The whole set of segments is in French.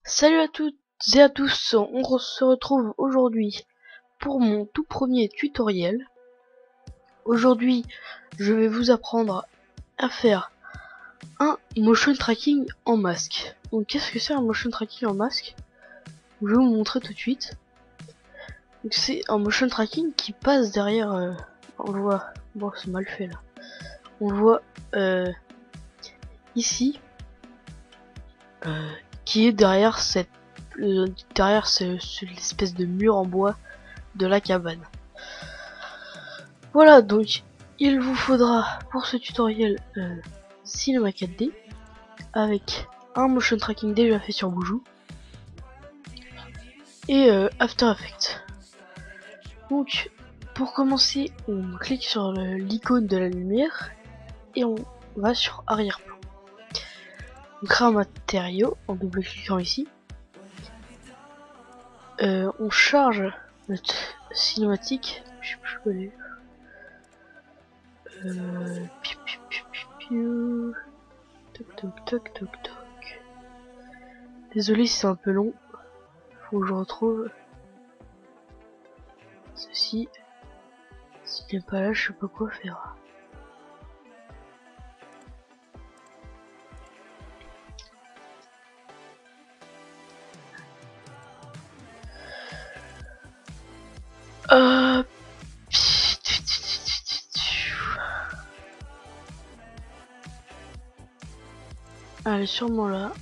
Salut à toutes et à tous, on se retrouve aujourd'hui pour mon tout premier tutoriel. Aujourd'hui, je vais vous apprendre à faire un motion tracking en masque. Donc qu'est-ce que c'est un motion tracking en masque? Je vais vous montrer tout de suite. Donc c'est un motion tracking qui passe derrière, on le voit, bon c'est mal fait là. On le voit ici, qui est derrière l'espèce de mur en bois de la cabane. Voilà, donc il vous faudra pour ce tutoriel Cinema 4D avec un motion tracking déjà fait sur Boujou et After Effects. Donc pour commencer, on clique sur l'icône de la lumière et on va sur arrière-plan. On crée un matériau en double-cliquant ici. On charge notre cinématique. Je sais plus où elle est. Toc toc toc toc toc. Désolé si c'est un peu long. Faut que je retrouve ceci. S'il n'est pas là, je sais pas quoi faire. Elle est sûrement là.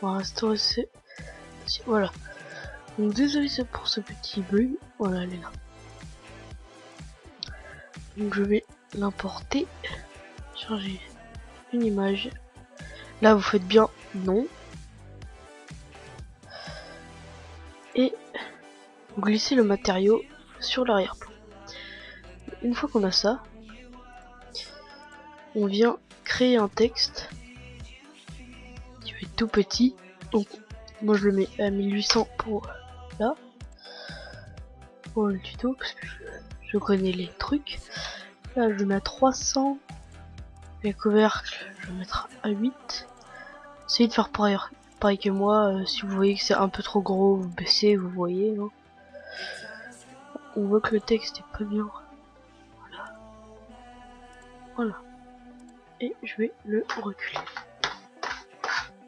On va restaurer voilà. Donc désolé pour ce petit bug. Voilà, elle est là. Donc je vais l'importer. Charger une image. Là vous faites bien non. Et vous glissez le matériau sur l'arrière-plan. Une fois qu'on a ça, on vient créer un texte qui va être tout petit. Donc moi je le mets à 1800 pour là, pour le tuto, parce que je connais les trucs. Là je le mets à 300. Les couvercles je vais mettre à 8. Essayez de faire pareil que moi. Si vous voyez que c'est un peu trop gros, vous baissez, vous voyez, non? On voit que le texte est pas bien. Voilà. Voilà. Et je vais le reculer.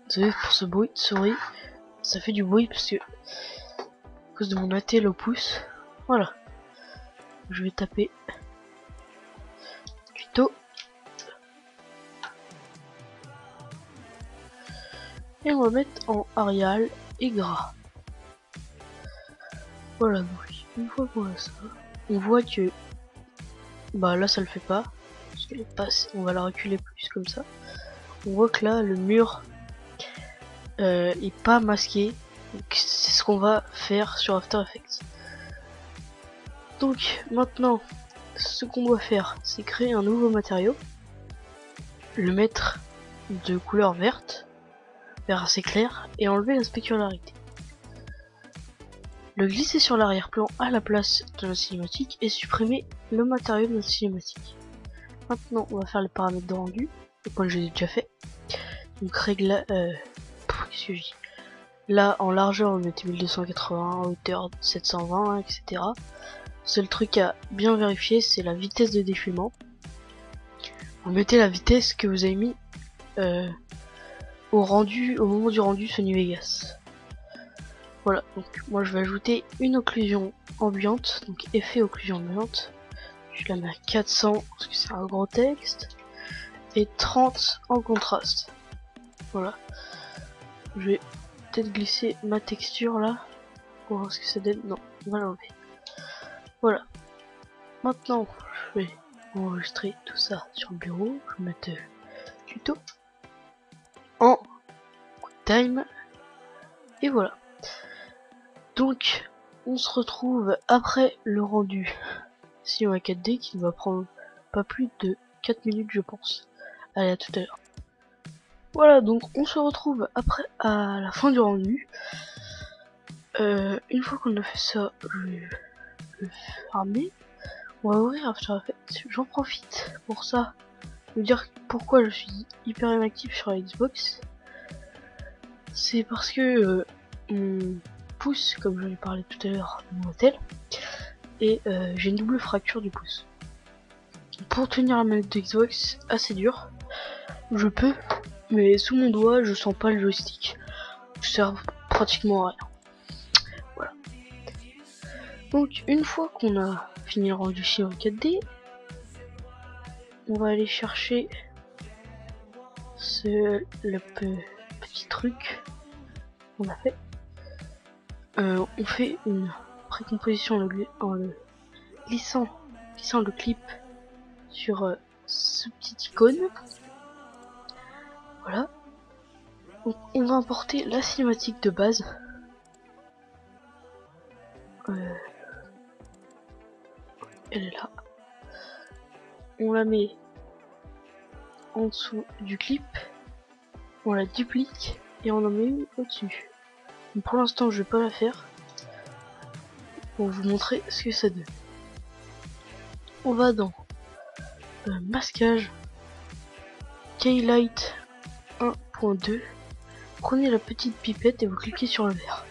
Désolé pour ce bruit de souris. Ça fait du bruit parce que à cause de mon attel au pouce. Voilà. Je vais taper tuto. Et on va mettre en Arial et gras. Voilà, donc une fois qu'on a ça, on voit que bah là ça le fait pas. Parce qu'elle passe, on va la reculer plus comme ça. On voit que là le mur est pas masqué. C'est ce qu'on va faire sur After Effects. Donc maintenant, ce qu'on doit faire, c'est créer un nouveau matériau, le mettre de couleur verte, vert assez clair, et enlever la spécularité. Le glisser sur l'arrière-plan à la place de notre cinématique et supprimer le matériau de notre cinématique. Maintenant, on va faire les paramètres de rendu, le point que j'ai déjà fait. Donc règle, qu'est-ce que je dis? Là, en largeur, on mettait 1280, en hauteur 720, etc. Seul truc à bien vérifier, c'est la vitesse de défilement. Vous mettez la vitesse que vous avez mis au moment du rendu Sony Vegas. Voilà, donc moi je vais ajouter une occlusion ambiante, donc effet occlusion ambiante. Je la mets à 400 parce que c'est un gros texte. Et 30 en contraste. Voilà. Je vais peut-être glisser ma texture là. Pour voir ce que ça donne. Non, on va l'enlever. Voilà. Maintenant, je vais enregistrer tout ça sur le bureau. Je vais mettre tuto en QuickTime. Et voilà. Donc, on se retrouve après le rendu Cinema 4D qui ne va prendre pas plus de 4 minutes, je pense. Allez, à tout à l'heure. Voilà, donc on se retrouve après à la fin du rendu. Une fois qu'on a fait ça, je vais le fermer. On va ouvrir After Effects. J'en profite pour ça, vous dire pourquoi je suis hyper inactif sur la Xbox. C'est parce que mon pouce, comme je l'ai parlé tout à l'heure, mon hôtel, et j'ai une double fracture du pouce. Pour tenir la manette de Xbox, assez dur, je peux, mais sous mon doigt, je sens pas le joystick, ça sert pratiquement à rien. Voilà. Donc une fois qu'on a fini le rendu ici en 4D, on va aller chercher le petit truc qu'on a fait. On fait une précomposition en le glissant le clip sur ce petit icône. Voilà. Donc, on va importer la cinématique de base. Elle est là. On la met en dessous du clip. On la duplique et on en met une au-dessus. Pour l'instant, je vais pas la faire pour vous montrer ce que ça donne. On va dans masquage, Keylight 1.2. Prenez la petite pipette et vous cliquez sur le vert.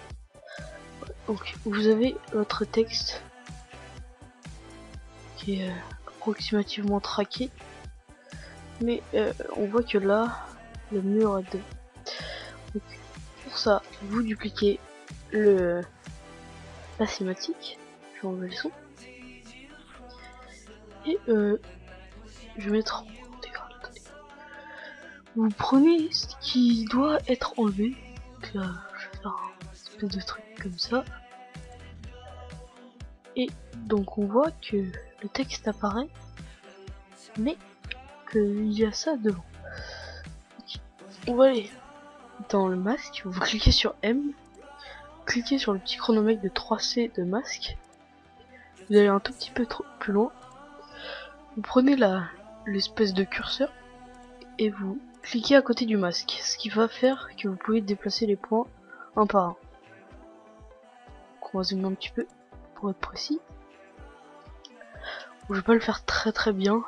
Donc vous avez votre texte qui est approximativement traqué, mais on voit que là le mur est de. Donc, pour ça, vous dupliquez la cinématique. Je vais enlever le son et je vais mettre en intégral. Vous prenez ce qui doit être enlevé. Donc là, je vais faire un espèce de truc comme ça. Et donc on voit que le texte apparaît, mais qu'il y a ça devant. Donc, on va aller dans le masque, vous cliquez sur M, cliquez sur le petit chronomètre de 3C de masque, vous allez un tout petit peu plus loin, vous prenez l'espèce de curseur et vous cliquez à côté du masque, ce qui va faire que vous pouvez déplacer les points un par un. Donc on va zoomer un petit peu pour être précis. Je vais pas le faire très bien.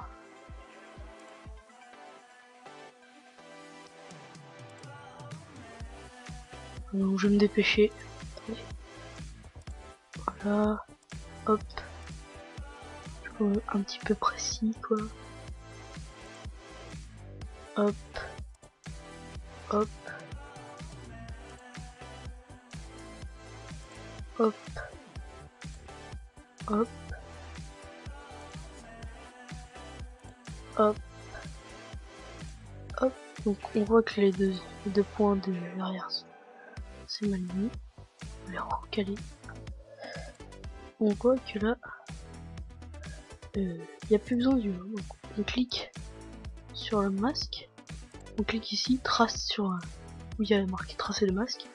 Donc je vais me dépêcher. Voilà. Hop. Un petit peu précis quoi. Hop. Hop. Hop. Hop. Hop. Hop. Donc on voit que les deux points de l'arrière sont assez mal mis. On va les recaler. On voit que là il n'y a plus besoin du. Donc on clique sur le masque. On clique ici, trace sur où il y a marqué tracer le masque.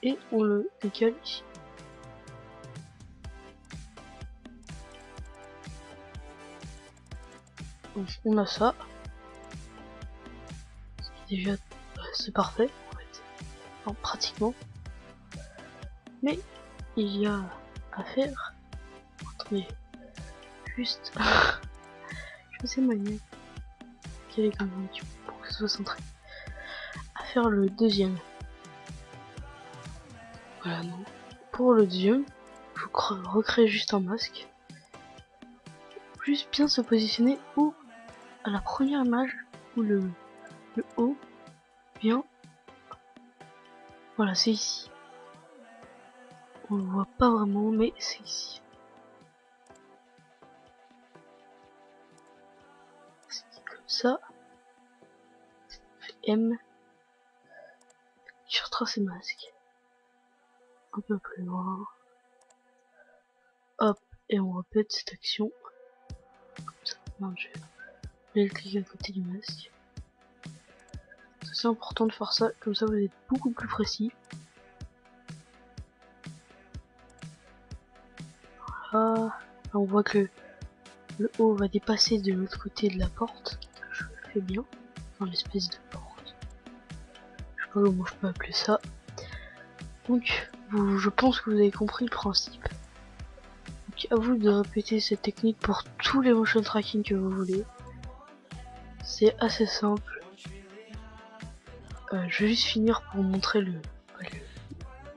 Et on le décale ici. Donc on a ça. Déjà c'est parfait en fait. Enfin, pratiquement. Mais il y a à faire. Attendez. Juste. Je sais manier. Quel est comme un petit peu pour que ce soit centré. À faire le deuxième. Voilà, non. Pour le deuxième, je recrée juste un masque. Juste bien se positionner où à la première image où le haut bien. Voilà, c'est ici. On le voit pas vraiment, mais c'est ici. C'est comme ça. M. Je retrace les masques. Un peu plus loin. Hop, et on répète cette action. Comme ça. Non, je vais le cliquer à côté du masque. C'est important de faire ça, comme ça vous êtes beaucoup plus précis. Voilà. Là, on voit que le haut va dépasser de l'autre côté de la porte. Je fais bien. Dans l'espèce de porte. Je sais pas comment je peux appeler ça. Donc, je pense que vous avez compris le principe. Donc, à vous de répéter cette technique pour tous les motion tracking que vous voulez. C'est assez simple. Je vais juste finir pour vous montrer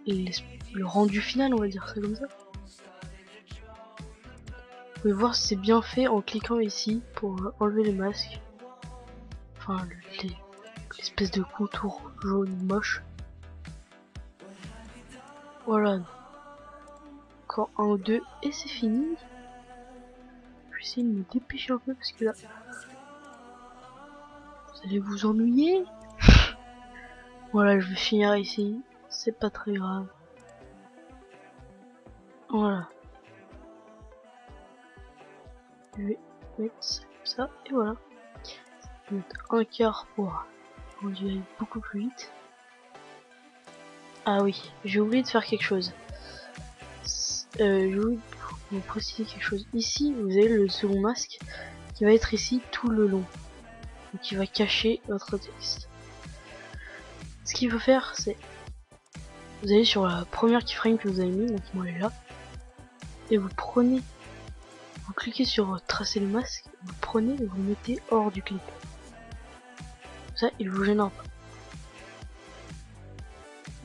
le rendu final, on va dire ça comme ça. Vous pouvez voir si c'est bien fait en cliquant ici pour enlever les masques. Enfin, l'espèce de contour jaune moche. Voilà. Encore un ou deux et c'est fini. Je vais essayer de me dépêcher un peu parce que là, vous allez vous ennuyer. Voilà, je vais finir ici. C'est pas très grave. Voilà. Je vais mettre ça comme ça et voilà. Je vais mettre un quart pour conduire beaucoup plus vite. Ah oui, j'ai oublié de faire quelque chose. J'ai oublié de vous préciser quelque chose. Ici, vous avez le second masque qui va être ici tout le long. Donc qui va cacher votre texte. Ce qu'il faut faire, c'est vous allez sur la première keyframe que vous avez mis, donc moi elle est là, et vous prenez, vous cliquez sur tracer le masque, vous prenez et vous le mettez hors du clip. Ça, il vous gênera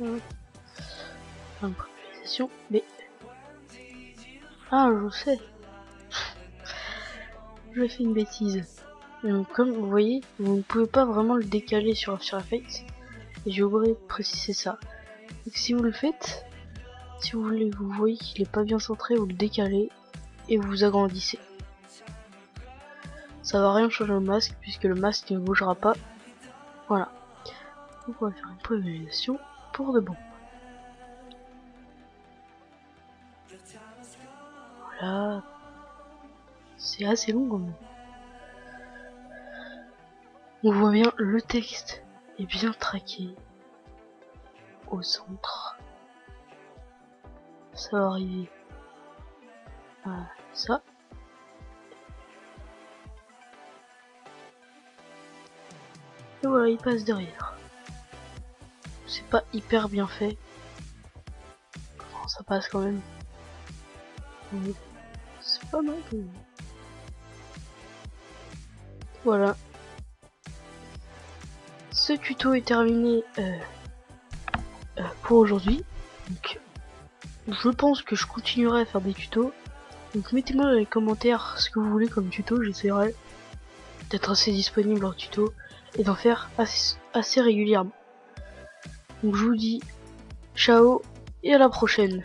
pas. Improvisation, mais ah, je sais, j'ai fait une bêtise. Donc, comme vous voyez, vous ne pouvez pas vraiment le décaler sur After Effects, et j'ai oublié de préciser ça. Donc, si vous le faites, si vous voulez, vous voyez qu'il est pas bien centré, vous le décalez et vous agrandissez. Ça va rien changer au masque puisque le masque ne bougera pas. Voilà. Donc on va faire une prévisualisation pour de bon. Voilà. C'est assez long quand même. On voit bien le texte est bien traqué au centre. Ça va arriver à ça. Et voilà, il passe derrière. C'est pas hyper bien fait. Bon, ça passe quand même. C'est pas mal quand même. Voilà. Ce tuto est terminé pour aujourd'hui. Donc, je pense que je continuerai à faire des tutos. Donc mettez-moi dans les commentaires ce que vous voulez comme tuto. J'essaierai d'être assez disponible en tuto et d'en faire assez régulièrement. Donc je vous dis ciao et à la prochaine.